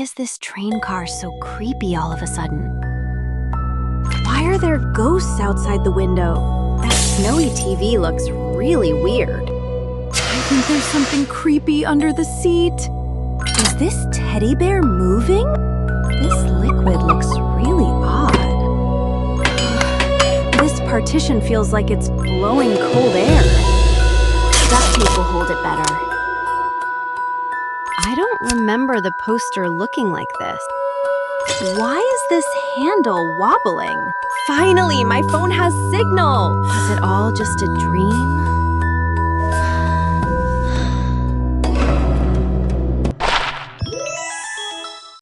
is this train car so creepy all of a sudden? Why are there ghosts outside the window? That snowy TV looks really weird. I think there's something creepy under the seat. Is this teddy bear moving? This liquid looks really odd. This partition feels like it's blowing cold air. Duct tape will hold it better. I don't remember the poster looking like this. Why is this handle wobbling? Finally, my phone has signal! Was it all just a dream?